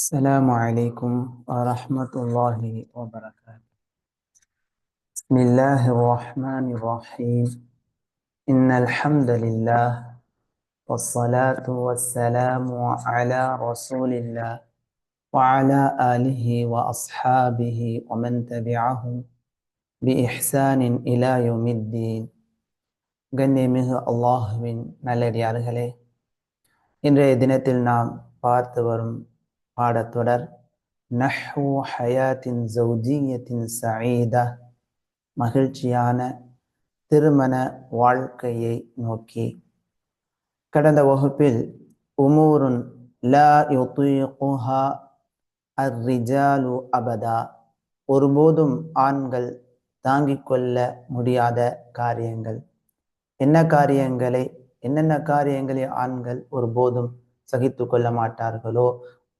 السلام عليكم ورحمة الله وبركاته. بسم الله الرحمن الرحيم. إن الحمد لله والصلاة والسلام على رسول الله وعلى آله وأصحابه ومن تبعهم بإحسان إلى يوم الدين. கண்ணியமிகு அல்லாஹுவின் நல்லடியார்களே, இன்றைய தினத்தில் நாம் பார்த்து வரும் பாடத்தொடர் நஹ்வு ஹயாத்தின் ஜௌஜியத்தின் சஈதா, மகிழ்ச்சியான திருமண வாழ்க்கையை நோக்கி. கடந்த வகுப்பில் உமூருன் லா யுதீகுஹா அர்ரிஜாலு அபதா, ஒருபோதும் ஆண்கள் தாங்கிக் கொள்ள முடியாத காரியங்கள், என்னென்ன காரியங்களை ஆண்கள் ஒருபோதும் சகித்து கொள்ள மாட்டார்களோ,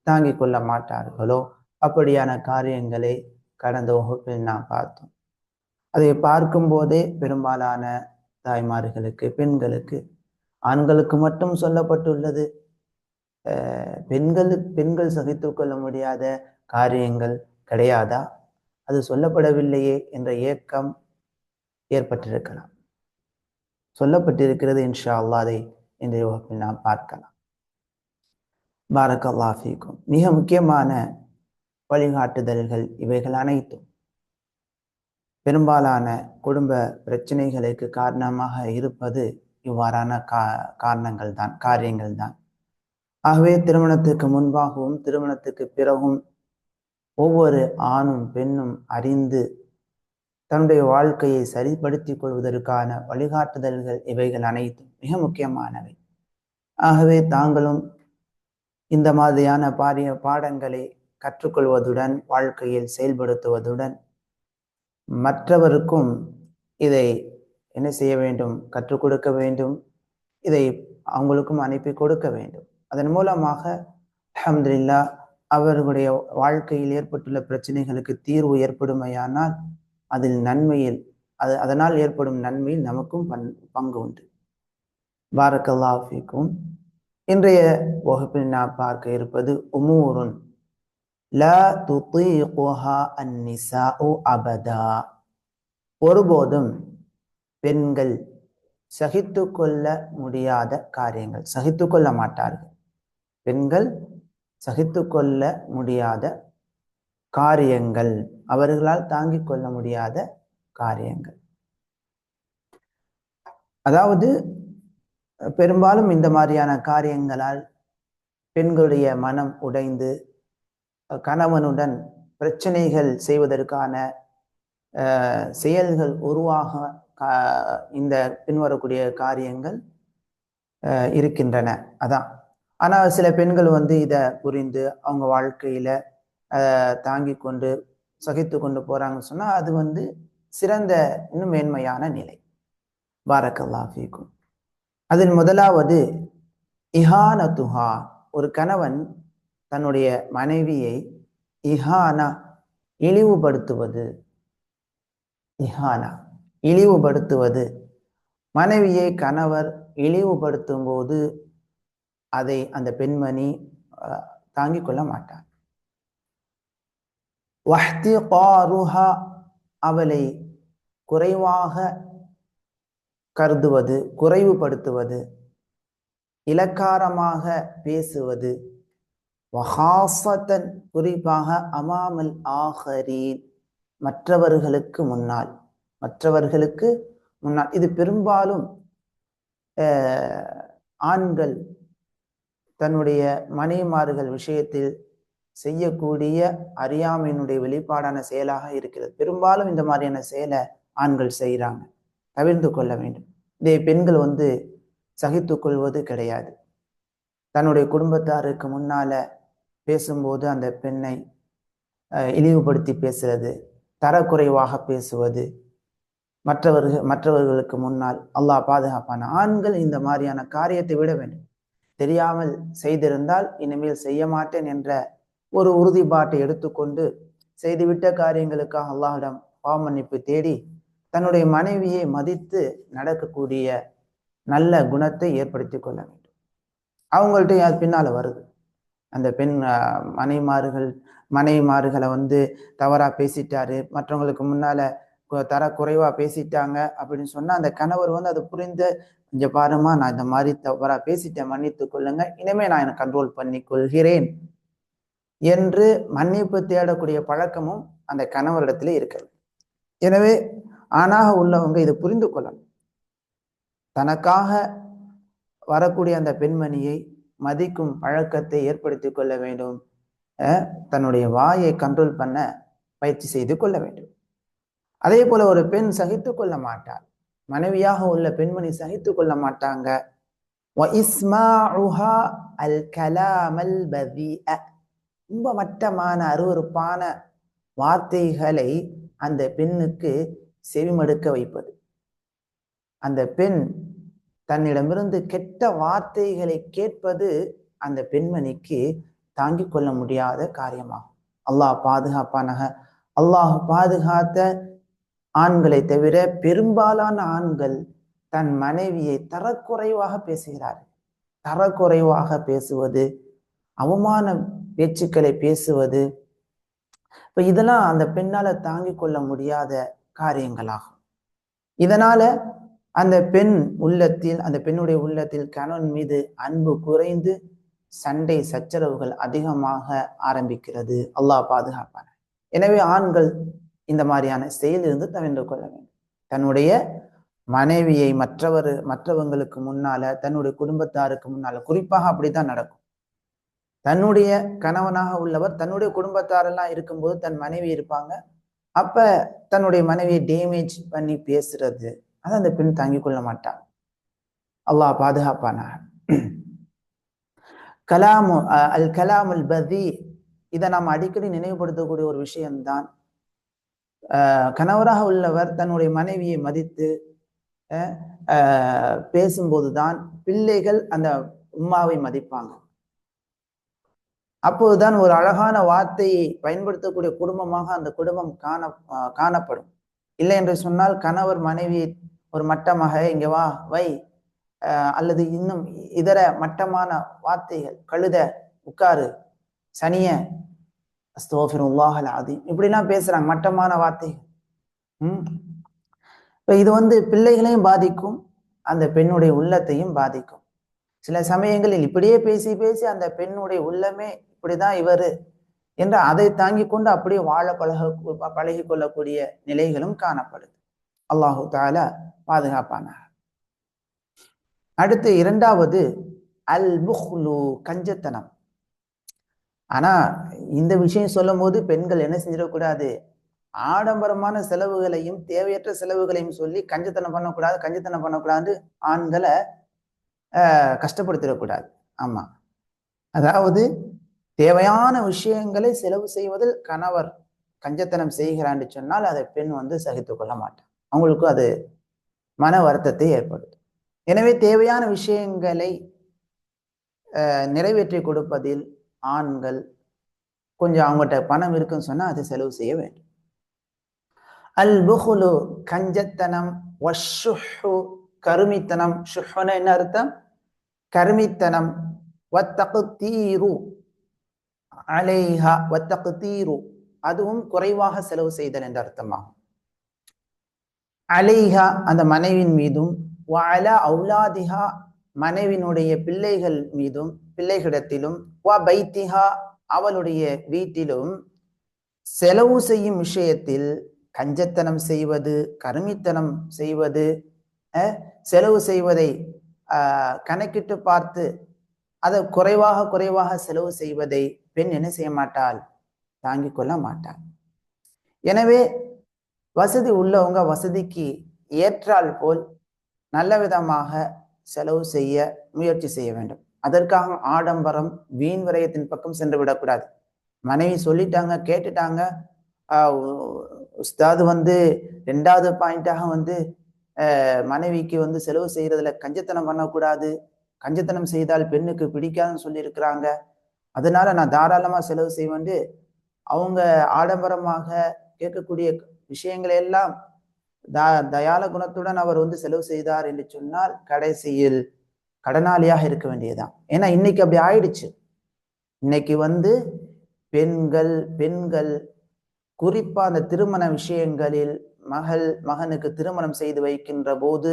தாங்கிக் கொள்ள மாட்டார்களோ, அப்படியான காரியங்களை கடந்த வகுப்பில் நாம் பார்த்தோம். அதை பார்க்கும் போதே பெரும்பாலான தாய்மார்களுக்கு, பெண்களுக்கு, ஆண்களுக்கு மட்டும் சொல்லப்பட்டுள்ளது, பெண்கள் சகித்து கொள்ள முடியாத காரியங்கள் கிடையாதா, அது சொல்லப்படவில்லையே என்ற ஏக்கம் ஏற்பட்டிருக்கலாம். சொல்லப்பட்டிருக்கிறது. இன்ஷா அல்லாஹ் அதை இன்றைய வகுப்பில் நாம் பார்க்கலாம். பாரக்கல்லாஹ் ஃபீக்கும். மிக முக்கியமான வழிகாட்டுதல்கள் இவைகள் அனைத்தும் பெரும்பாலான குடும்ப பிரச்சனைகளுக்கு காரணமாக இருப்பது இவ்வாறான காரியங்கள் தான். ஆகவே திருமணத்துக்கு முன்பாகவும் திருமணத்துக்கு பிறகும் ஒவ்வொரு ஆணும் பெண்ணும் அறிந்து தன்னுடைய வாழ்க்கையை சரிப்படுத்திக் கொள்வதற்கான வழிகாட்டுதல்கள் இவைகள் அனைத்தும் மிக முக்கியமானவை. ஆகவே தாங்களும் இந்த மாதிரியான பாடங்களை கற்றுக்கொள்வதுடன் வாழ்க்கையில் செயல்படுத்துவதுடன் மற்றவருக்கும் இதை என்ன செய்ய வேண்டும், கற்றுக் கொடுக்க வேண்டும். இதை அவங்களுக்கும் அனுப்பி கொடுக்க வேண்டும். அதன் மூலமாக அல்ஹம்துலில்லாஹ் அவர்களுடைய வாழ்க்கையில் ஏற்பட்டுள்ள பிரச்சனைகளுக்கு தீர்வு ஏற்படுமையானால் அதனால் ஏற்படும் நன்மையில் நமக்கும் பங்கு உண்டு. பாரக்கல்லாஹு ஃபீக்கும். இன்றைய வகுப்பில் நாம் பார்க்க இருப்பது உமூருன் லா துதீகுஹா அன்னிசாஉ அபதா, ஒருபோதும் பெண்கள் சகித்து கொள்ள முடியாத காரியங்கள், சகித்து கொள்ள மாட்டார்கள், பெண்கள் சகித்து கொள்ள முடியாத காரியங்கள், அவர்களால் தாங்கிக் கொள்ள முடியாத காரியங்கள். அதாவது பெரும்பாலும் இந்த மாதிரியான காரியங்களால் பெண்களுடைய மனம் உடைந்து கணவனுடன் பிரச்சனைகள் செய்வதற்கான செயல்கள் உருவாக இந்த பின்வரக்கூடிய காரியங்கள் இருக்கின்றன. அதான். ஆனால் சில பெண்கள் இதை புரிந்து அவங்க வாழ்க்கையில தாங்கி கொண்டு சகித்து கொண்டு போறாங்கன்னு சொன்னா அது சிறந்த இன்னும் மேன்மையான நிலை. பாரக்கல்லாஹு ஃபீக்கும். அதில் முதலாவது இஹானத்துஹா, ஒரு கணவன் தன்னுடைய மனைவியை இழிவுபடுத்துவது. மனைவியை கணவர் இழிவுபடுத்தும் போது அதை அந்த பெண்மணி தாங்கிக் கொள்ள மாட்டார். வஹ்திகாருஹா, அவளை குறைவாக கருதுவது, குறைவுபடுத்துவது, இலக்காரமாக பேசுவது, வஹாஃபத்தன், குறிப்பாக அமாமல் ஆஹரீன், மற்றவர்களுக்கு முன்னால். இது பெரும்பாலும் ஆண்கள் தன்னுடைய மனைவிமார்கள் விஷயத்தில் செய்யக்கூடிய அறியாமையினுடைய வெளிப்பாடான செயலாக இருக்கிறது. பெரும்பாலும் இந்த மாதிரியான செயலை ஆண்கள் செய்கிறாங்க, தவிர்த்து கொள்ள வேண்டும். இதை பெண்கள் சகித்து கொள்வது கிடையாது. தன்னுடைய குடும்பத்தாருக்கு முன்னால பேசும்போது அந்த பெண்ணை இழிவுபடுத்தி பேசுறது, தரக்குறைவாக பேசுவது, மற்றவர்களுக்கு முன்னால். அல்லாஹ் பாதுகாப்பான. ஆண்கள் இந்த மாதிரியான காரியத்தை விட வேண்டும். தெரியாமல் செய்திருந்தால் இனிமேல் செய்ய மாட்டேன் என்ற ஒரு உறுதிப்பாட்டை எடுத்துக்கொண்டு செய்துவிட்ட காரியங்களுக்காக அல்லாஹ்விடம் பாவமன்னிப்பு தேடி தன்னுடைய மனைவியை மதித்து நடக்கக்கூடிய நல்ல குணத்தை ஏற்படுத்தி கொள்ள வேண்டும். அவங்கள்ட்ட அது பின்னால வருது. அந்த பெண் மனைவிமார்களை வந்து தவறா பேசிட்டாரு, மற்றவங்களுக்கு முன்னால தர குறைவா பேசிட்டாங்க அப்படின்னு சொன்னா அந்த கணவர் வந்து அது புரிந்து, இங்க பாருமா நான் இந்த மாதிரி தவறா பேசிட்டேன், மன்னித்துக் கொள்ளுங்க, இனிமே நான் எனக்கு கண்ட்ரோல் பண்ணி கொள்கிறேன் என்று மன்னிப்பு தேடக்கூடிய பழக்கமும் அந்த கணவரிடத்திலே இருக்கிறது. எனவே ஆணாக உள்ளவங்க இதை புரிந்து கொள்ளணும். தனக்காக வரக்கூடிய அந்த பெண்மணியை மதிக்கும் பழக்கத்தை ஏற்படுத்திக் கொள்ள வேண்டும். தன்னுடைய வாயை கண்ட்ரோல் பண்ண பயிற்சி செய்து கொள்ள வேண்டும். அதே போல ஒரு பெண் சகித்துக் கொள்ள மாட்டார், மனைவியாக உள்ள பெண்மணி சகித்துக் கொள்ள மாட்டாங்க. ரொம்ப மட்டமான அருவருப்பான வார்த்தைகளை அந்த பெண்ணுக்கு செவிமடுக்க வைப்பது. அந்த பெண் தன்னிடமிருந்து கெட்ட வார்த்தைகளை கேட்பது அந்த பெண்மணிக்கு தாங்கிக் கொள்ள முடியாத காரியமாகும். அல்லாஹ் பாதுகாப்பானாக. அல்லாஹ் பாதுகாத்த ஆண்களை தவிர பெரும்பாலான ஆண்கள் தன் மனைவியை தரக்குறைவாக பேசுகிறார்கள். தரக்குறைவாக பேசுவது, அவமான பேச்சுக்களை பேசுவது, இப்ப இதெல்லாம் அந்த பெண்ணால தாங்கிக் கொள்ள முடியாத காரியங்களாகும். இதனால அந்த பெண்ணுடைய உள்ளத்தில் கணவன் மீது அன்பு குறைந்து சண்டை சச்சரவுகள் அதிகமாக ஆரம்பிக்கிறது. அல்லாஹ் பாதுகாப்பான. எனவே ஆண்கள் இந்த மாதிரியான செயலிலிருந்து தவிர்த்து கொள்ள வேண்டும். தன்னுடைய மனைவியை மற்றவங்களுக்கு முன்னால, தன்னுடைய குடும்பத்தாருக்கு முன்னால, குறிப்பாக அப்படித்தான் நடக்கும். தன்னுடைய கணவனாக உள்ளவர் தன்னுடைய குடும்பத்தாரெல்லாம் இருக்கும்போது தன் மனைவி இருப்பாங்க, அப்ப தன்னுடைய மனைவியை டேமேஜ் பண்ணி பேசுறது, அதை அந்த பெண் தாங்கிக் கொள்ள மாட்டான். அல்லாஹ் பாதுகாப்பான. கலாமுல் பதி, இதை நாம் அடிக்கடி நினைவுபடுத்தக்கூடிய ஒரு விஷயம்தான். கணவராக உள்ளவர் தன்னுடைய மனைவியை மதித்து பேசும்போதுதான் பிள்ளைகள் அந்த உம்மாவை மதிப்பாங்க. அப்போதுதான் ஒரு அழகான வார்த்தையை பயன்படுத்தக்கூடிய குடும்பமாக அந்த குடும்பம் காணப்படும். இல்லை என்று சொன்னால் கணவர் மனைவி ஒரு மட்டமாக இங்க வா வை அல்லது இன்னும் இதர மட்டமான வார்த்தைகள், கழுத, உட்காரு, சனிய, அஸ்தக்ஃபிருல்லாஹ் அல்-அஸீம், இப்படிலாம் பேசுறாங்க, மட்டமான வார்த்தைகள். இப்ப இது வந்து பிள்ளைகளையும் பாதிக்கும், அந்த பெண்ணுடைய உள்ளத்தையும் பாதிக்கும். சில சமயங்களில் இப்படியே பேசி பேசி அந்த பெண்ணுடைய உள்ளமே இப்படிதான் இவரு என்று அதை தாங்கி கொண்டு அப்படியே வாழ பழகி கொள்ளக்கூடிய நிலைகளும் காணப்படுது. அல்லாஹு தஆலா பாதுகாப்பானார். அடுத்து இரண்டாவது அல் புஹ்லு, கஞ்சத்தனம். ஆனா இந்த விஷயம் சொல்லும் போது பெண்கள் என்ன செஞ்சிடக்கூடாது, ஆடம்பரமான செலவுகளையும் தேவையற்ற செலவுகளையும் சொல்லி கஞ்சத்தனம் பண்ணக்கூடாது ஆண்களை கஷ்டப்படுத்திடக்கூடாது. ஆமா, அதாவது தேவையான விஷயங்களை செலவு செய்வதில் கணவர் கஞ்சத்தனம் செய்கிறான்னு சொன்னால் அதை பெண் வந்து சகித்துக் கொள்ள மாட்டான், அவங்களுக்கு அது மன வருத்தத்தை ஏற்படுத்தும். எனவே தேவையான விஷயங்களை நிறைவேற்றி கொடுப்பதில் ஆண்கள் கொஞ்சம் அவங்ககிட்ட பணம் இருக்குன்னு சொன்னா அதை செலவு செய்ய வேண்டும். அல் புஹ்லு, கஞ்சத்தனம், வஷ்ஷுஹு, கருமித்தனம். ஷுஹ்னா என்ன அர்த்தம்? கருமித்தனம். வத்தக்தீரு அலைஹா, வத்தக்தீரு அதுவும் குறைவாக செலவு செய்தல் என்ற அர்த்தமாகும். அலைஹா அந்த மனைவின் மீதும், வஅலா அவுலாதிஹா மனைவினுடைய பிள்ளைகள் மீதும், பிள்ளைகளிடத்திலும், வ பைத்திஹா அவளுடைய வீட்டிலும் செலவு செய்யும் விஷயத்தில் கஞ்சத்தனம் செய்வது, கருமித்தனம் செய்வது, செலவு செய்வதை கணக்கிட்டு பார்த்து அதை குறைவாக செலவு செய்வதை பெண் என்ன செய்ய மாட்டாள், தாங்கிக் கொள்ள மாட்டாள். எனவே வசதி உள்ளவங்க வசதிக்கு ஏற்றால் போல் நல்ல விதமாக செலவு செய்ய முயற்சி செய்ய வேண்டும். அதற்காக ஆடம்பரம், வீண் விரயத்தின் பக்கம் சென்று விடக்கூடாது. மனைவி சொல்லிட்டாங்க, கேட்டுட்டாங்க, உஸ்தாது வந்து ரெண்டாவது பாயிண்டாக வந்து மனைவிக்கு வந்து செலவு செய்யறதுல கஞ்சத்தனம் பண்ணக்கூடாது, கஞ்சத்தனம் செய்தால் பெண்ணுக்கு பிடிக்காதுன்னு சொல்லி இருக்கிறாங்க, அதனால நான் தாராளமா செலவு செய்வேன். அவங்க ஆடம்பரமாக கேட்கக்கூடிய விஷயங்களை எல்லாம் தயால குணத்துடன் அவர் வந்து செலவு செய்தார் என்று சொன்னால் கடைசியில் கடனாளியாக இருக்க வேண்டியதுதான். ஏன்னா இன்னைக்கு அப்படி ஆயிடுச்சு. இன்னைக்கு வந்து பெண்கள் பெண்கள் குறிப்பா அந்த திருமண விஷயங்களில் மகனுக்கு திருமணம் செய்து வைக்கின்ற போது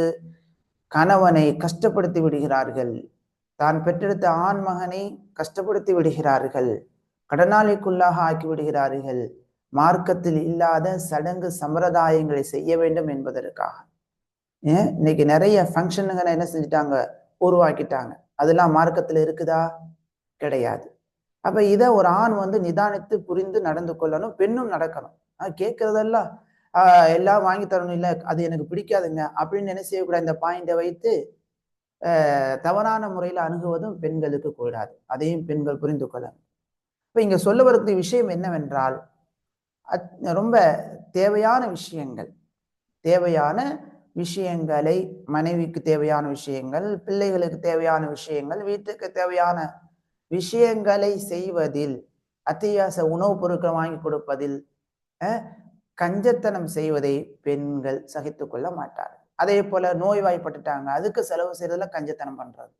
கணவனை கஷ்டப்படுத்தி விடுகிறார்கள். தான் பெற்றெடுத்த ஆண் மகனை கஷ்டப்படுத்தி விடுகிறார்கள். கடனாளிக்குள்ளாக ஆக்கி விடுகிறார்கள். மார்க்கத்தில் இல்லாத சடங்கு சம்பிரதாயங்களை செய்ய வேண்டும் என்பதற்காக. இன்னைக்கு நிறைய ஃபங்க்ஷனுங்களை என்ன செஞ்சுட்டாங்க, உருவாக்கிட்டாங்க. அதெல்லாம் மார்க்கத்தில் இருக்குதா? கிடையாது. அப்ப இத ஒரு ஆண் வந்து நிதானித்து புரிந்து நடந்து கொள்ளணும். பெண்ணும் நடக்கணும். கேட்கறதெல்லாம் எல்லாம் வாங்கி தரணும், இல்ல அது எனக்கு பிடிக்காதுங்க அப்படின்னு என்ன செய்யக்கூடாது. இந்த பாயிண்டை வைத்து தவறான முறையில் அணுகுவதும் பெண்களுக்கு கூடாது. அதையும் பெண்கள் புரிந்து கொள்ளணும். இப்ப இங்க சொல்ல வரக்கூடிய விஷயம் என்னவென்றால், ரொம்ப தேவையான விஷயங்கள், தேவையான விஷயங்களை, மனைவிக்கு தேவையான விஷயங்கள், பிள்ளைகளுக்கு தேவையான விஷயங்கள், வீட்டுக்கு தேவையான விஷயங்களை செய்வதில், அத்தியாவசிய உணவுப் பொருட்கள் வாங்கி கொடுப்பதில் கஞ்சத்தனம் செய்வதை பெண்கள் சகித்துக் கொள்ள மாட்டார்கள். அதே போல நோய்வாய்ப்பட்டுட்டாங்க, அதுக்கு செலவு செய்யறதுல கஞ்சத்தனம் பண்றது,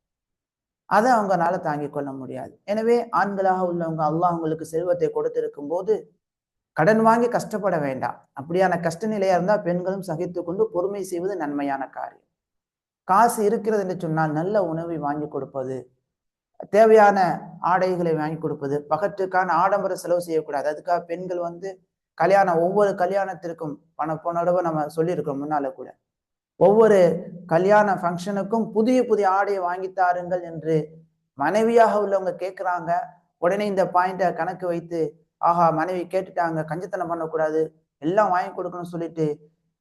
அதை அவங்களால தாங்கிக் கொள்ள முடியாது. எனவே ஆண்களாக உள்ளவங்க அல்லாஹ் அவங்களுக்கு செல்வத்தை கொடுத்திருக்கும் போது கடன் வாங்கி கஷ்டப்பட வேண்டாம். அப்படியான கஷ்ட நிலையா இருந்தா பெண்களும் சகித்து கொண்டு பொறுமை செய்வது நன்மையான காரியம். காசு இருக்கிறது என்று சொன்னால் நல்ல உணவை வாங்கி கொடுப்பது, தேவையான ஆடைகளை வாங்கி கொடுப்பது, பகற்றுக்கான ஆடம்பர செலவு செய்யக்கூடாது. அதுக்காக பெண்கள் வந்து ஒவ்வொரு கல்யாணத்திற்கும் போனடவை நம்ம சொல்லியிருக்கோம் முன்னால கூட, ஒவ்வொரு கல்யாண ஃபங்க்ஷனுக்கும் புதிய புதிய ஆடையை வாங்கி தாருங்கள் என்று மனைவியாக உள்ளவங்க கேட்கிறாங்க. உடனே இந்த பாயிண்ட கணக்கு வைத்து, ஆஹா மனைவி கேட்டுட்டாங்க, கஞ்சத்தனம் பண்ணக்கூடாது, எல்லாம் வாங்கி கொடுக்கணும்னு சொல்லிட்டு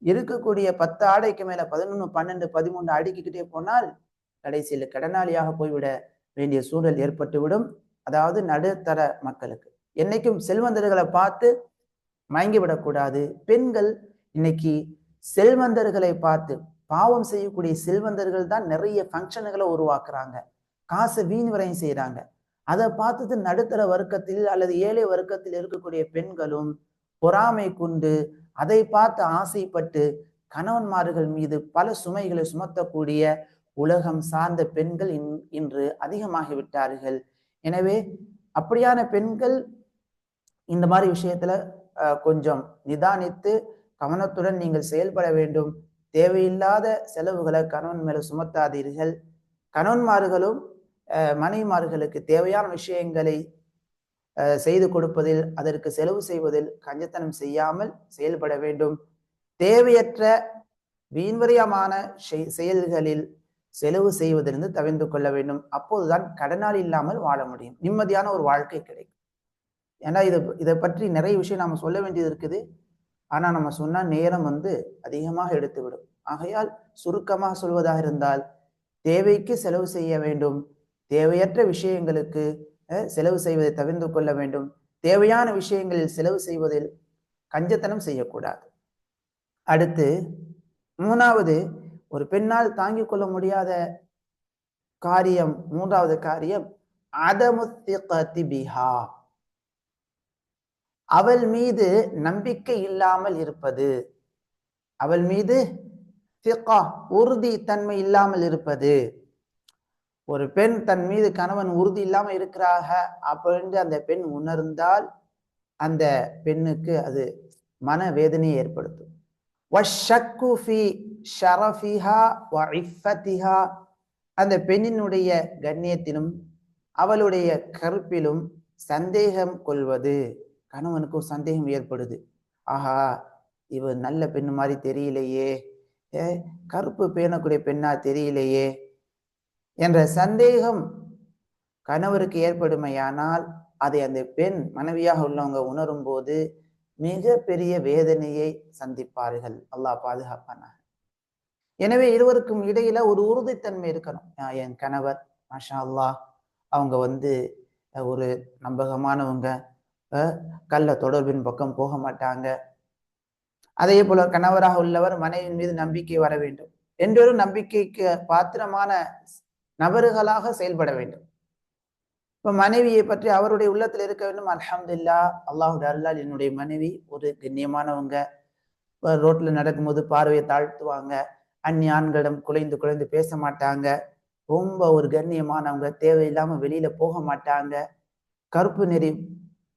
இருக்கக்கூடிய 10 ஆடைக்கு மேல 11, 12, 13 அடுக்கிக்கிட்டே போனால் கடைசியில் கடனாளியாக போய்விட வேண்டிய சூழல் ஏற்பட்டுவிடும். அதாவது நடுத்தர மக்களுக்கு. என்னைக்கும் செல்வந்தர்களை பார்த்து மயங்கி விடக்கூடாது. பெண்கள் இன்னைக்கு செல்வந்தர்களை பார்த்து, பாவம் செய்யக்கூடிய செல்வந்தர்கள் தான் நிறைய ஃபங்க்ஷன்களை உருவாக்குறாங்க, காசை வீண் விரயம் செய்யறாங்க. அதை பார்த்துட்டு நடுத்தர வர்க்கத்தில் அல்லது ஏழை வர்க்கத்தில் இருக்கக்கூடிய பெண்களும் பொறாமை கொண்டு அதை பார்த்து ஆசைப்பட்டு கணவன்மார்கள் மீது பல சுமைகளை சுமத்தக்கூடிய உலகம் சார்ந்த பெண்கள் இன்று அதிகமாகிவிட்டார்கள். எனவே அப்படியான பெண்கள் இந்த மாதிரி விஷயத்துல கொஞ்சம் நிதானித்து கவனத்துடன் நீங்கள் செயல்பட வேண்டும். தேவையில்லாத செலவுகளை கணவன் மேல சுமத்தாதீர்கள். கணவன்மார்களும் மனைவிமார்களுக்கு தேவையான விஷயங்களை செய்து கொடுப்பதில், அதற்கு செலவு செய்வதில் கஞ்சத்தனம் செய்யாமல் செயல்பட வேண்டும். தேவையற்ற வீண்வரியமான செயல்களில் செலவு செய்வதிலிருந்து தவிர்த்து கொள்ள வேண்டும். அப்போதுதான் கடனால் இல்லாமல் வாழ முடியும், நிம்மதியான ஒரு வாழ்க்கை கிடைக்கும். ஏன்னா இதை பற்றி நிறைய விஷயம் நாம சொல்ல வேண்டியது இருக்குது. ஆனா நம்ம சொன்னா நேரம் வந்து அதிகமாக எடுத்துவிடும். ஆகையால் சுருக்கமாக சொல்வதாக இருந்தால், தேவைக்கு செலவு செய்ய வேண்டும், தேவையற்ற விஷயங்களுக்கு செலவு செய்வதை தவிர்த்து கொள்ள வேண்டும், தேவையான விஷயங்களில் செலவு செய்வதில் கஞ்சத்தனம் செய்யக்கூடாது. அடுத்து 3வது, ஒரு பெண்ணால் தாங்கிக் கொள்ள முடியாத காரியம், 3வது காரியம் அதமுத்திகதி பிஹா, அவள் மீது நம்பிக்கை இல்லாமல் இருப்பது. அவள் மீது உறுதி தன்மை இல்லாமல் இருப்பது. ஒரு பெண் தன் மீது கணவன் உறுதி இல்லாமல் இருக்கிறாக அப்படின்னு அந்த பெண் உணர்ந்தால் அந்த பெண்ணுக்கு அது மனவேதனையை ஏற்படுத்தும். அந்த பெண்ணினுடைய கண்ணியத்திலும் அவளுடைய கருப்பிலும் சந்தேகம் கொள்வது. கணவனுக்கும் சந்தேகம் ஏற்படுது, ஆஹா இவ நல்ல பெண்ணு மாதிரி தெரியலையே, கருப்பு பேணக்கூடிய பெண்ணா தெரியலையே என்ற சந்தேகம் கணவருக்கு ஏற்படுமையானால் அதை அந்த பெண் மனைவியாக உள்ளவங்க உணரும் போது மிக பெரிய வேதனையை சந்திப்பார்கள். அல்லாஹ் பாதுகாப்பான. எனவே இருவருக்கும் இடையில ஒரு உறுதித்தன்மை இருக்கணும். என் கணவர் மாஷா அல்லாஹ் அவங்க வந்து ஒரு நம்பகமானவங்க, கள்ள தொடர்பின் பக்கம் போக மாட்டாங்க. அதே போல கணவராக உள்ளவர் மனைவியின் மீது நம்பிக்கை வர வேண்டும். என்றொரு நம்பிக்கைக்கு பாத்திரமான நபர்களாக செயல்பட வேண்டும். இப்ப மனைவியை பற்றி அவருடைய உள்ளத்தில் இருக்க வேண்டும், அல்ஹம்துலில்லாஹ் அல்லாஹுடைய அருளால் என்னுடைய மனைவி ஒரு கண்ணியமானவங்க, ரோட்ல நடக்கும்போது பார்வையை தாழ்த்துவாங்க, அந்நிய ஆண்களிடம் குலைந்து குலைந்து பேச மாட்டாங்க, ரொம்ப ஒரு கண்ணியமானவங்க, தேவையில்லாம வெளியில போக மாட்டாங்க, கருப்பு நெறி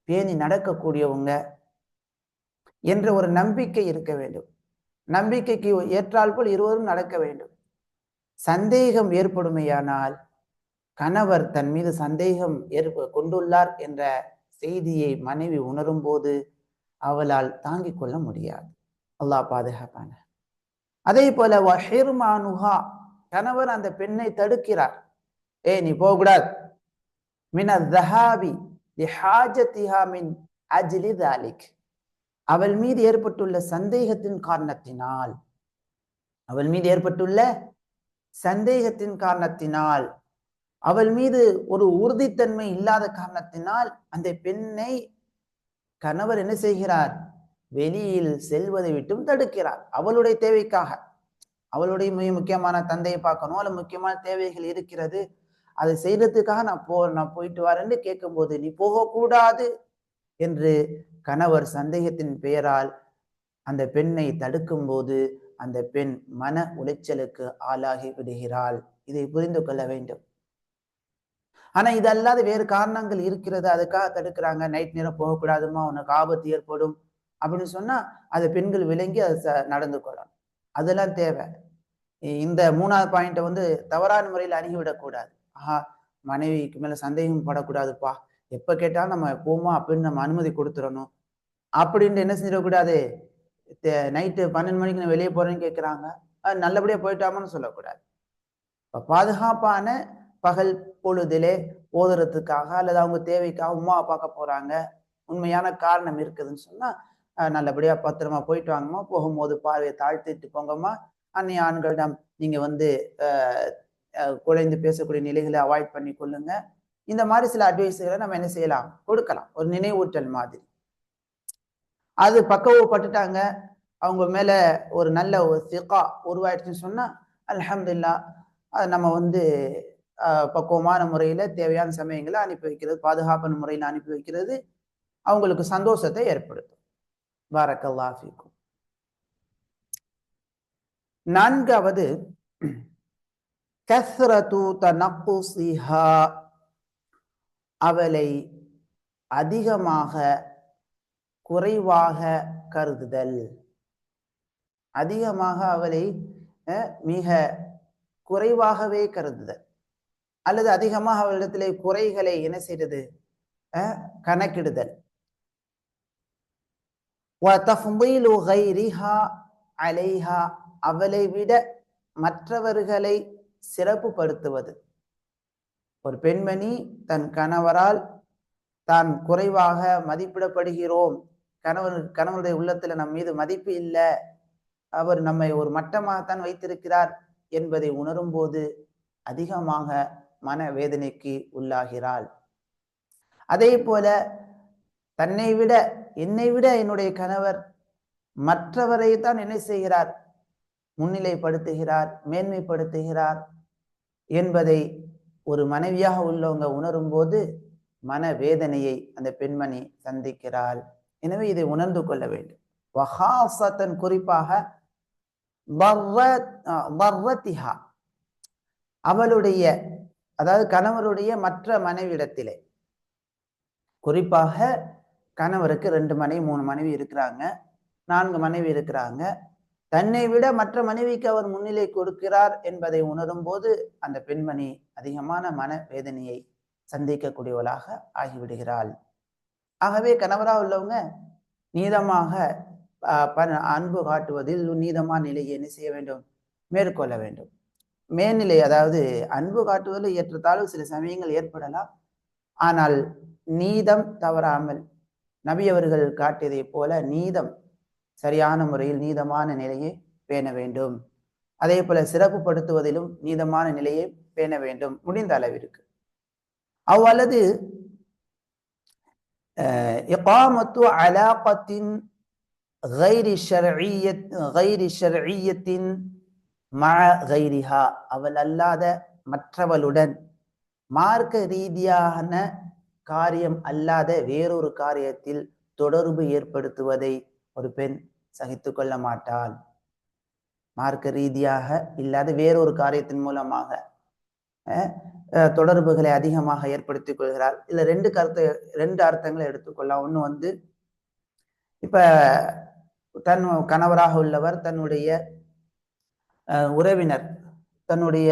பேணி நடக்கக்கூடியவங்க என்ற ஒரு நம்பிக்கை இருக்க வேண்டும். நம்பிக்கைக்கு ஏற்றால் போல் இருவரும் நடக்க வேண்டும். சந்தேகம் ஏற்படுமையானால் கணவர் தன் மீது சந்தேகம் கொண்டுள்ளார் என்ற செய்தியை மனைவி உணரும் போது அவளால் தாங்கிக் கொள்ள முடியாது. அல்லாஹ் பாதுகாப்பான. அதே போல வஹிர்மானுஹா, கணவர் அந்த பெண்ணை தடுக்கிறார். நீ போகக்கூடாது. மின் அஸ்ஸஹாபி லிஹாஜத்திஹா மின் அஜ்லி தாலிக், அவள் மீது ஏற்பட்டுள்ள சந்தேகத்தின் காரணத்தினால், அவள் மீது ஏற்பட்டுள்ள சந்தேகத்தின் காரணத்தினால், அவள் மீது ஒரு உறுதித்தன்மை இல்லாத காரணத்தினால் அந்த பெண்ணை கணவர் என்ன செய்கிறார்? வெளியில் செல்வதை விட்டும் தடுக்கிறார். அவளுடைய தேவைக்காக, அவளுடைய மிக முக்கியமான தந்தையை பார்க்கணும், அல்ல முக்கியமான தேவைகள் இருக்கிறது, அதை செய்யறதுக்காக நான் போயிட்டு வரேன்னு கேட்கும்போது நீ போகக்கூடாது என்று கணவர் சந்தேகத்தின் பெயரால் அந்த பெண்ணை தடுக்கும் போது அந்த பெண் மன உளைச்சலுக்கு ஆளாகி விடுகிறாள். இதை புரிந்து கொள்ள வேண்டும். ஆனா இது அல்லாத வேறு காரணங்கள் இருக்கிறது, அதுக்காக தடுக்கிறாங்க. நைட் நேரம் போகக்கூடாதுமா, உனக்கு ஆபத்து ஏற்படும் அப்படின்னு சொன்னா அதை பெண்கள் விளங்கி அதை நடந்து கொள்ளணும். அதெல்லாம் தேவை. இந்த 3வது பாயிண்ட்டை தவறான முறையில் அணுகிவிடக்கூடாது. மனைவிக்கு மேல சந்தேகம் படக்கூடாதுப்பா, எப்ப கேட்டாலும் நம்ம போமா அப்படின்னு நம்ம அனுமதி கொடுத்துடணும் அப்படின்ட்டு என்ன செஞ்சிடக்கூடாது. நைட்டு 12 மணிக்கு நான் வெளியே போறேன்னு கேட்குறாங்க, நல்லபடியா போயிட்டாமன்னு சொல்லக்கூடாது. பாதுகாப்பான பகல் பொழுதிலே ஓதுறதுக்காக அல்லது அவங்க தேவைக்காக உமாவை பார்க்க போறாங்க, உண்மையான காரணம் இருக்குதுன்னு சொன்னா நல்லபடியா பத்திரமா போயிட்டு வாங்கம்மா, போகும்போது பார்வையை தாழ்த்திட்டு போங்கம்மா, அன்னைய ஆண்களிடம் நீங்க குறைந்து பேசக்கூடிய நிலைகளை அவாய்ட் பண்ணி கொள்ளுங்க. இந்த மாதிரி சில அட்வைஸுகளை நம்ம என்ன செய்யலாம், கொடுக்கலாம், ஒரு நினைவூட்டல் மாதிரி. அது பக்குவப்பட்டுட்டாங்க, அவங்க மேல ஒரு நல்ல ஒரு சிகா உருவாயிடுச்சுன்னு சொன்னா அல்ஹம்துலில்லாஹ், நம்ம பக்குவமான முறையில தேவையான சமயங்களை அனுப்பி வைக்கிறது, பாதுகாப்பான முறையில் அனுப்பி வைக்கிறது அவங்களுக்கு சந்தோஷத்தை ஏற்படுத்தும். பாரக்கல்லாஹு ஃபீக்கும். 4வது கஸ்ரத்து தனக்குஸிஹா, அவளை அதிகமாக குறைவாக கருதுதல். அதிகமாக அவளை மிக குறைவாகவே கருதுதல், அல்லது அதிகமாக அவளிடத்திலே குறைகளை என்ன செய்வது, கணக்கிடுதல். வதஃதீலு கைரிஹா அலைஹா, அவளை விட மற்றவர்களை சிறப்புப்படுத்துவது. ஒரு பெண்மணி தன் கணவரால் தான் குறைவாக மதிப்பிடப்படுகிறோம், கணவனுடைய உள்ளத்துல நம் மீது மதிப்பு இல்லை, அவர் நம்மை ஒரு மட்டமாகத்தான் வைத்திருக்கிறார் என்பதை உணரும் போது அதிகமாக மன வேதனைக்கு உள்ளாகிறாள். அதே போல என்னை விட என்னுடைய கணவர் மற்றவரை தான் என்ன செய்கிறார், முன்னிலைப்படுத்துகிறார், மேன்மைப்படுத்துகிறார் என்பதை ஒரு மனைவியாக உள்ளவங்க உணரும் போது மன வேதனையை அந்த பெண்மணி சந்திக்கிறாள். எனவே இதை உணர்ந்து கொள்ள வேண்டும். வஹாசத்தன், குறிப்பாக அவளுடைய, அதாவது கணவருடைய மற்ற மனைவியிடத்திலே, குறிப்பாக கணவருக்கு 2 மனைவி 3 மனைவி இருக்கிறாங்க, 4 மனைவி இருக்கிறாங்க, தன்னை விட மற்ற மனைவிக்கு அவர் முன்னிலை கொடுக்கிறார் என்பதை உணரும் போது அந்த பெண்மணி அதிகமான மன வேதனையை சந்திக்கக்கூடியவளாக ஆகிவிடுகிறாள். ஆகவே கணவராக உள்ளவங்க நீதமாக அன்பு காட்டுவதில் நீதமான நிலையை என்ன செய்ய வேண்டும், மேற்கொள்ள வேண்டும். மேல்நிலை, அதாவது அன்பு காட்டுவதில் ஏற்றத்தாழ்வு சில சமயங்கள் ஏற்படலாம், ஆனால் நீதம் தவறாமல் நபி அவர்கள் காட்டியதை போல நீதம், சரியான முறையில் நீதமான நிலையை பேண வேண்டும். அதே போல சிறப்புப்படுத்துவதிலும் நீதமான நிலையை பேண வேண்டும் முடிந்த அளவிற்கு. அவ்வளது இகாமத்து அலாகத்தின் கைரி ஷர்இய்யத்தின் மஅ கைரிஹா, அவள் அல்லாத மற்றவளுடன் மார்க்க ரீதியான காரியம் அல்லாத வேறொரு காரியத்தில் தொடர்பு ஏற்படுத்துவதை ஒரு பெண் சகித்து கொள்ள மாட்டாள். மார்க்க ரீதியாக இல்லாத வேறொரு காரியத்தின் மூலமாக தொடர்புகளை அதிகமாக ஏற்படுத்திக் கொள்கிறார். இதுல ரெண்டு அர்த்தங்களை எடுத்துக்கொள்ளலாம். ஒண்ணு வந்து இப்ப தன் கணவராக உள்ளவர் தன்னுடைய உறவினர் தன்னுடைய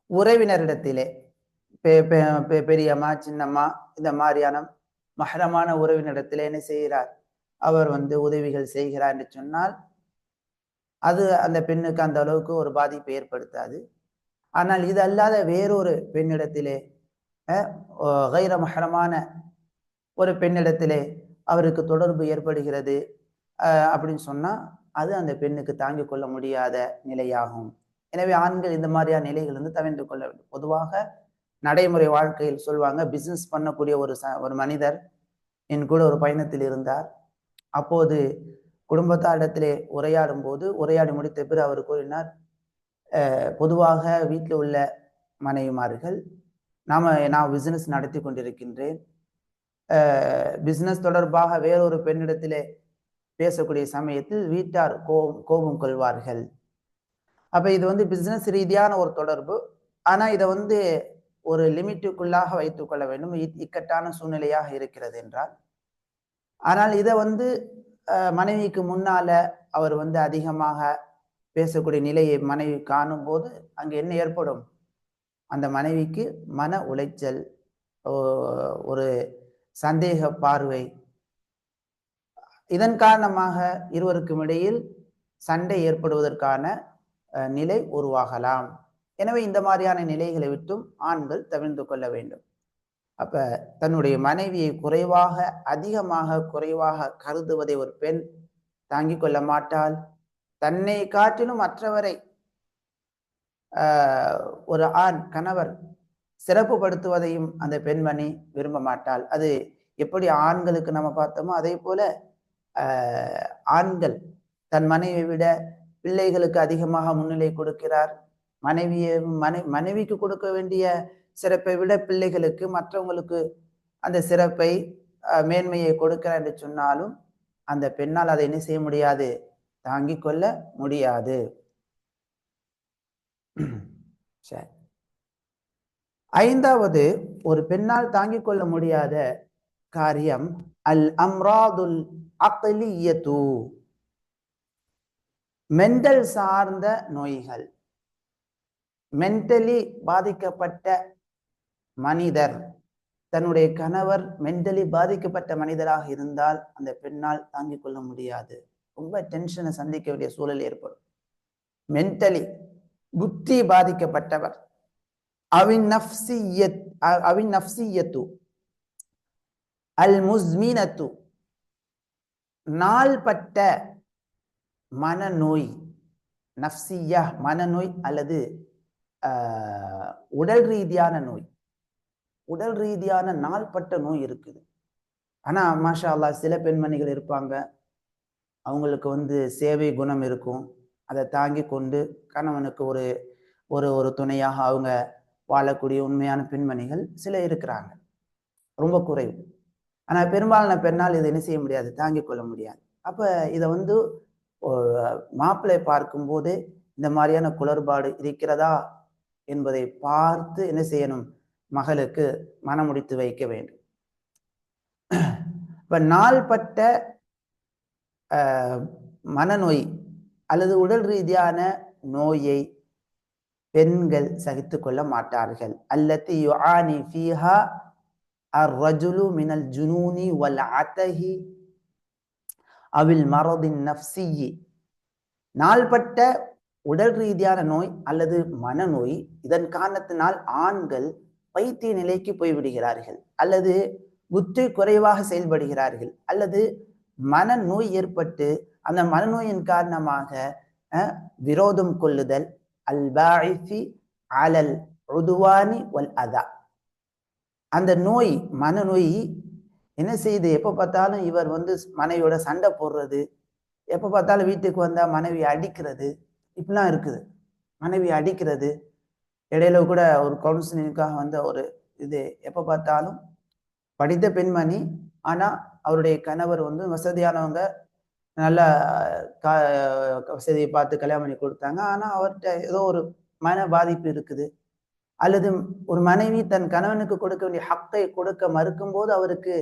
உறவினரிடத்திலே பெரியம்மா சின்னம்மா இந்த மாதிரியான மஹரமான உறவினரிடத்திலே என்ன செய்கிறார், அவர் வந்து உதவிகள் செய்கிறார் என்று சொன்னால் அது அந்த பெண்ணுக்கு அந்த அளவுக்கு ஒரு பாதிப்பை ஏற்படுத்தாது. ஆனால் இது அல்லாத வேறொரு பெண்ணிடத்திலே கைர மஹரமான ஒரு பெண்ணிடத்திலே அவருக்கு தொடர்பு ஏற்படுகிறது அப்படின்னு சொன்னா அது அந்த பெண்ணுக்கு தாங்கிக் கொள்ள முடியாத நிலையாகும். எனவே ஆண்கள் இந்த மாதிரியான நிலைகள் வந்து தவிர்த்து கொள்ள வேண்டும். பொதுவாக நடைமுறை வாழ்க்கையில் சொல்லுவாங்க, பிசினஸ் பண்ணக்கூடிய ஒரு மனிதர் என் கூட ஒரு பயணத்தில் இருந்தார். அப்போது குடும்பத்தாரிடத்திலே உரையாடி முடித்த பிறகு அவர் கூறினார், பொதுவாக வீட்டில் உள்ள மனைவிமார்கள் நான் பிசினஸ் நடத்தி கொண்டிருக்கின்றேன், பிசினஸ் தொடர்பாக வேறொரு பெண்ணிடத்திலே பேசக்கூடிய சமயத்தில் வீட்டார் கோபம் கொள்வார்கள். அப்ப இது வந்து பிசினஸ் ரீதியான ஒரு தொடர்பு. ஆனா இதை வந்து ஒரு லிமிட்டுக்குள்ளாக வைத்துக் கொள்ள வேண்டும். இக்கட்டான சூழ்நிலையாக இருக்கிறது என்றால், ஆனால் இதை வந்து மனைவிக்கு முன்னால அவர் வந்து அதிகமாக பேசக்கூடிய நிலையை மனைவி காணும் போது அங்கு என்ன ஏற்படும், அந்த மனைவிக்கு மன உளைச்சல், ஒரு சந்தேக பார்வை, இதன் காரணமாக இருவருக்கும் இடையில் சண்டை ஏற்படுவதற்கான நிலை உருவாகலாம். எனவே இந்த மாதிரியான நிலைகளை விட்டும் ஆண்கள் தவிர்த்து கொள்ள வேண்டும். அப்ப தன்னுடைய மனைவியை குறைவாக கருதுவதை ஒரு பெண் தாங்கிக் கொள்ள மாட்டாள். தன்னை காட்டிலும் மற்றவரை ஒரு ஆண் கணவர் சிறப்புப்படுத்துவதையும் அந்த பெண்மணி விரும்ப மாட்டாள். அது எப்படி ஆண்களுக்கு நம்ம பார்த்தோமோ அதே போல ஆண்கள் தன் மனைவியை விட பிள்ளைகளுக்கு அதிகமாக முன்னிலை கொடுக்கிறார். மனைவிக்கு கொடுக்க வேண்டிய சிறப்பை விட பிள்ளைகளுக்கு மற்றவங்களுக்கு அந்த சிறப்பை மேன்மையை கொடுக்கிறார் என்று சொன்னாலும் அந்த பெண்ணால் அதை என்ன செய்ய முடியாது, தாங்கிக் கொள்ள முடியாது. சரி, ஐந்தாவது ஒரு பெண்ணால் தாங்கிக் கொள்ள முடியாத காரியம் அல் அம்ராதுல் அக்லியத்து, மென்டல் சார்ந்த நோய்கள். மென்டலி பாதிக்கப்பட்ட மனிதர், தன்னுடைய கணவர் மென்டலி பாதிக்கப்பட்ட மனிதராக இருந்தால் அந்த பெண்ணால் தாங்கிக் கொள்ள முடியாது. ரொம்ப டென்ஷனை சந்திக்க வேண்டிய சூழல் ஏற்படும். மென்டலி புத்தி பாதிக்கப்பட்டவர், அவின் நஃப்சியத்து அல் முஸ்மினத்து, நாள்பட்ட மனநோய், நஃப்சியா மனநோய் அல்லது உடல் ரீதியான நோய். உடல் ரீதியான நாள்பட்ட நோய் இருக்குது. ஆனா மாஷா அல்லாஹ் சில பெண்மணிகள் இருப்பாங்க, அவங்களுக்கு வந்து சேவை குணம் இருக்கும். அதை தாங்கி கொண்டு கணவனுக்கு ஒரு ஒரு ஒரு துணையாக அவங்க வாழக்கூடிய உண்மையான பெண்மணிகள் சில இருக்கிறாங்க, ரொம்ப குறைவு. ஆனா பெரும்பாலான பெண்ணால் இதை என்ன செய்ய முடியாது, தாங்கிக் கொள்ள முடியாது. அப்ப இதை வந்து மாப்பிள்ளை பார்க்கும் போது இந்த மாதிரியான குளறுபாடு இருக்கிறதா என்பதை பார்த்து என்ன செய்யணும், மகளுக்கு மனமுடித்து வைக்க வேண்டும். இப்ப நாள்பட்ட மனநோய் அல்லது உடல் ரீதியான நோயை பெண்கள் சகித்து கொள்ள மாட்டார்கள். அல்லத்தி யுஆனி ஃபீஹா அர்ரஜுலு மினல் ஜுனூனி வல் அதஹி அவில் மரதின் நஃப்சியி. நாள்பட்ட உடல் ரீதியான நோய் அல்லது மனநோய், இதன் காரணத்தினால் ஆண்கள் பைத்திய நிலைக்கு போய்விடுகிறார்கள், அல்லது புத்தி குறைவாக செயல்படுகிறார்கள், அல்லது மனநோய் ஏற்பட்டு அந்த மனநோயின் காரணமாக விரோதம் கொள்ளுதல், அல் பாஇஃபி அலல் உதுவானி வல் அதா. அந்த நோய் மனநோய் என்ன செய்யுது, எப்போ பார்த்தாலும் இவர் வந்து மனைவியோட சண்டை போடுறது, எப்போ பார்த்தாலும் வீட்டுக்கு வந்தா மனைவி அடிக்கிறது, இப்படிலாம் இருக்குது. மனைவி அடிக்கிறது, இடையில கூட ஒரு கவுன்சிலிங்காக வந்த ஒரு இது, எப்போ பார்த்தாலும் படித்த பெண்மணி, ஆனா அவருடைய கணவர் வந்து வசதியானவங்க, நல்ல வசதியை பார்த்து கல்யாணம் பண்ணி கொடுத்தாங்க. ஆனா அவர்கிட்ட ஏதோ ஒரு மன பாதிப்பு இருக்குது, அல்லது ஒரு மனைவி தன் கணவனுக்கு கொடுக்க வேண்டிய ஹக்கை கொடுக்க மறுக்கும் போது அவருக்கு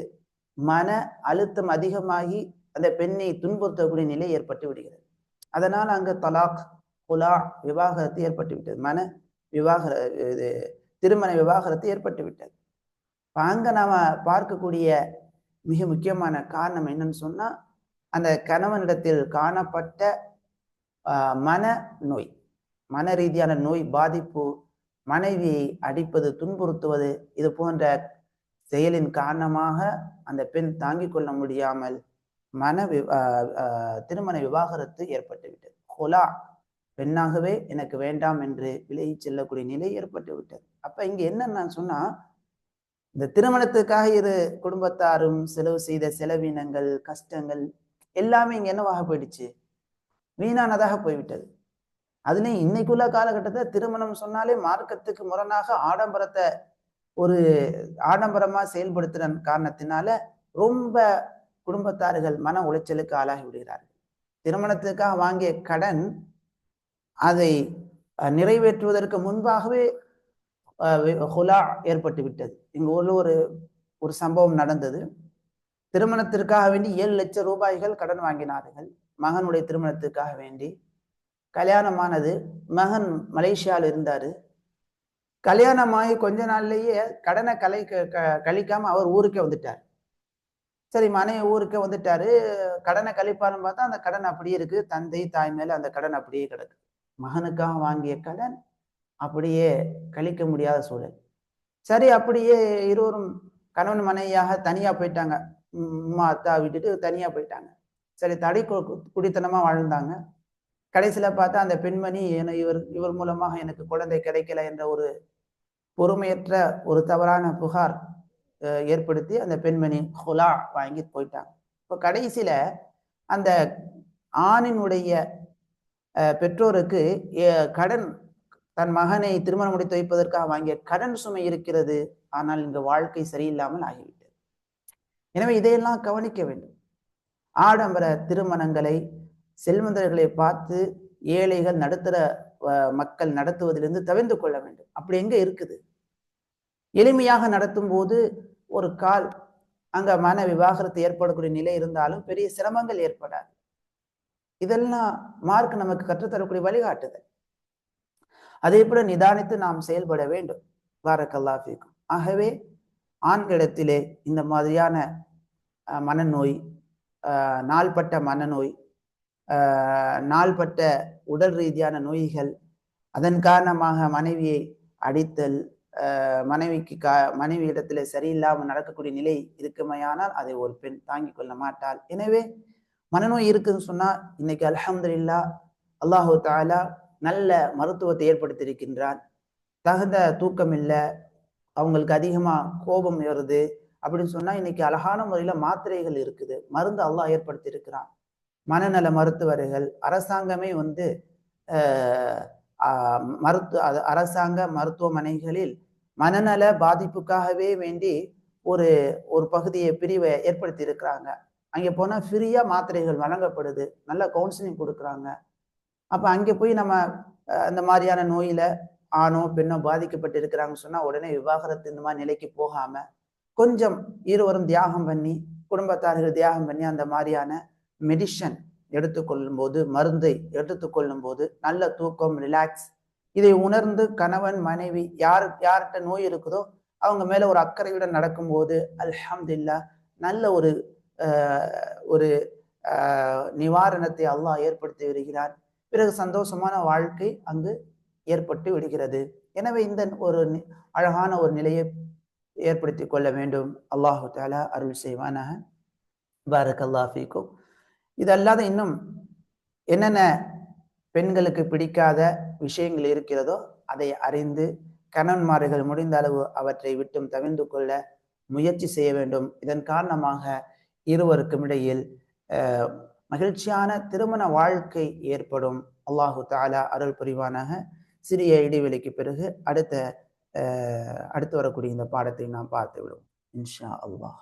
மன அழுத்தம் அதிகமாகி அந்த பெண்ணை துன்புறுத்தக்கூடிய நிலை ஏற்பட்டு விடுகிறது. அதனால் அங்கு தலாக், குலா, விவாகரத்து ஏற்பட்டு விட்டது. மன விவாகர இது திருமண விவாகரத்து ஏற்பட்டு விட்டது. அங்க நாம பார்க்கக்கூடிய மிக முக்கியமான காரணம் என்னன்னு சொன்னா, அந்த கணவனிடத்தில் காணப்பட்ட மன நோய், மன ரீதியான நோய் பாதிப்பு, மனைவியை அடிப்பது, துன்புறுத்துவது, இது போன்ற செயலின் காரணமாக அந்த பெண் தாங்கிக் கொள்ள முடியாமல் திருமண விவாகரத்து ஏற்பட்டு விட்டது. ஹுலா, பெண்ணாகவே எனக்கு வேண்டாம் என்று விலகி செல்லக்கூடிய நிலை ஏற்பட்டு விட்டது. அப்ப இங்க என்னன்னு சொன்னா, இந்த திருமணத்துக்காக இரு குடும்பத்தாரும் செலவு செய்த செலவினங்கள், கஷ்டங்கள் எல்லாமே இங்க என்னவாக போயிடுச்சு, வீணானதாக போய்விட்டது. அதுலயும் இன்னைக்குள்ள காலகட்டத்தை திருமணம் சொன்னாலே மார்க்கத்துக்கு முரணாக ஆடம்பரத்தை ஒரு ஆடம்பரமா செயல்படுத்துற காரணத்தினால ரொம்ப குடும்பத்தார்கள் மன உளைச்சலுக்கு ஆளாகி விடுகிறார்கள். திருமணத்துக்காக வாங்கிய கடன் அதை நிறைவேற்றுவதற்கு முன்பாகவே ஹுலா ஏற்பட்டு விட்டது. எங்க ஊர்ல ஒரு சம்பவம் நடந்தது. திருமணத்திற்காக வேண்டி 7 லட்சம் ரூபாய்கள் கடன் வாங்கினார்கள். மகனுடைய திருமணத்துக்காக வேண்டி கல்யாணமானது. மகன் மலேசியாவில் இருந்தாரு. கல்யாணமாகி கொஞ்ச நாள்லயே கடனை கழிக்காம அவர் ஊருக்கே வந்துட்டார். சரி, மனைவி ஊருக்கே வந்துட்டாரு, கடனை கழிப்பாருன்னு பார்த்தா அந்த கடன் அப்படியே இருக்கு. தந்தை தாய் மேல அந்த கடன் அப்படியே கிடக்கு. மகனுக்காக வாங்கிய கடன் அப்படியே கழிக்க முடியாத சூழல். சரி, அப்படியே இருவரும் கணவன் மனைவியாக தனியா போயிட்டாங்க. அம்மா அத்தா விட்டுட்டு தனியா போயிட்டாங்க. சரி, தடை குடித்தனமா வாழ்ந்தாங்க. கடைசியில பார்த்தா அந்த பெண்மணி இவர் மூலமாக எனக்கு குழந்தை கிடைக்கல என்ற ஒரு பொறுமையற்ற ஒரு தவறான புகார் ஏற்படுத்தி அந்த பெண்மணி ஹுலா வாங்கி போயிட்டாங்க. இப்போ கடைசியில அந்த ஆணினுடைய பெற்றோருக்கு கடன், தன் மகனை திருமணம் முடித்து வைப்பதற்காக வாங்கிய கடன் சுமை இருக்கிறது. ஆனால் இந்த வாழ்க்கை சரியில்லாமல் ஆகிவிட்டது. எனவே இதையெல்லாம் கவனிக்க வேண்டும். ஆடம்பர திருமணங்களை, செல்வந்தர்களை பார்த்து ஏழைகள், நடுத்தர மக்கள் நடத்துவதிலிருந்து தவிர்த்து கொள்ள வேண்டும். அப்படி எங்க இருக்குது? எளிமையாக நடத்தும் போது ஒரு கால் அங்க மன விவாகரத்து ஏற்படக்கூடிய நிலை இருந்தாலும் பெரிய சிரமங்கள் ஏற்படாது. இதெல்லாம் மார்க் நமக்கு கற்றுத்தரக்கூடிய வழிகாட்டுதல். அதே போல நிதானித்து நாம் செயல்பட வேண்டும். பாரக்கல்லாஹ் ஃபீக்கும். ஆகவே ஆண்களிடத்திலே இந்த மாதிரியான மனநோய், நாள்பட்ட மனநோய், நாள்பட்ட உடல் ரீதியான நோய்கள், அதன் காரணமாக மனைவியை அடித்தல், மனைவி இடத்துல சரியில்லாமல் நடக்கக்கூடிய நிலை இருக்குமையானால் அதை ஒரு பெண் தாங்கிக் கொள்ள மாட்டாள். எனவே மனநோய் இருக்குன்னு சொன்னா இன்னைக்கு அல்ஹம்துலில்லாஹ் அல்லாஹு தஆலா நல்ல மருத்துவத்தை ஏற்படுத்தியிருக்கின்றான். தகுந்த தூக்கம் இல்லை, அவங்களுக்கு அதிகமா கோபம் வருது அப்படின்னு சொன்னா இன்னைக்கு அழகான முறையில மாத்திரைகள் இருக்குது, மருந்து அல்லாஹ் ஏற்படுத்தி இருக்கிறான். மனநல மருத்துவர்கள், அரசாங்கமே அரசாங்க மருத்துவமனைகளில் மனநல பாதிப்புக்காகவே வேண்டி ஒரு பகுதியை, பிரிவை ஏற்படுத்தி இருக்கிறாங்க. அங்கே போனா ஃப்ரீயா மாத்திரைகள் வழங்கப்படுது, நல்ல கவுன்சிலிங் கொடுக்குறாங்க. அப்ப அங்கே போய் நம்ம அந்த மாதிரியான நோயில ஆணோ பெண்ணோ பாதிக்கப்பட்டு இருக்கிறாங்கன்னு சொன்னா உடனே விவாகரத்து இந்த மாதிரி நிலைக்கு போகாம கொஞ்சம் இருவரும் தியாகம் பண்ணி, குடும்பத்தார்கள் தியாகம் பண்ணி அந்த மாதிரியான மெடிசன் எடுத்துக்கொள்ளும் போது, மருந்தை எடுத்துக்கொள்ளும் போது நல்ல தூக்கம், ரிலாக்ஸ், இதை உணர்ந்து கணவன் மனைவி யார்கிட்ட நோய் இருக்குதோ அவங்க மேல ஒரு அக்கறையுடன் நடக்கும்போது அல்ஹம்துலில்லாஹ் நல்ல ஒரு நிவாரணத்தை அல்லாஹ் ஏற்படுத்தி வருகிறார். பிறகு சந்தோஷமான வாழ்க்கை அங்கு ஏற்பட்டு விடுகிறது. எனவே இந்த ஒரு அழகான ஒரு நிலையை ஏற்படுத்தி கொள்ள வேண்டும். அல்லாஹு தஆலா அருள் செய்வானாக. பாரக்கல்லாஹ் ஃபீக்கும். இதல்லாத இன்னும் என்னென்ன பெண்களுக்கு பிடிக்காத விஷயங்கள் இருக்கிறதோ அதை அறிந்து கணவன்மார்கள் முடிந்த அளவு அவற்றை விட்டும் தவிர்த்து கொள்ள முயற்சி செய்ய வேண்டும். இதன் காரணமாக இருவருக்கும் இடையில் மகிழ்ச்சியான திருமண வாழ்க்கை ஏற்படும். அல்லாஹு தஆலா அருள் புரிவானாக. சிறிய இடைவெளிக்கு பிறகு அடுத்து வரக்கூடிய இந்த பாடத்தை நாம் பார்த்து விடுவோம் இன்ஷா அல்லாஹ்.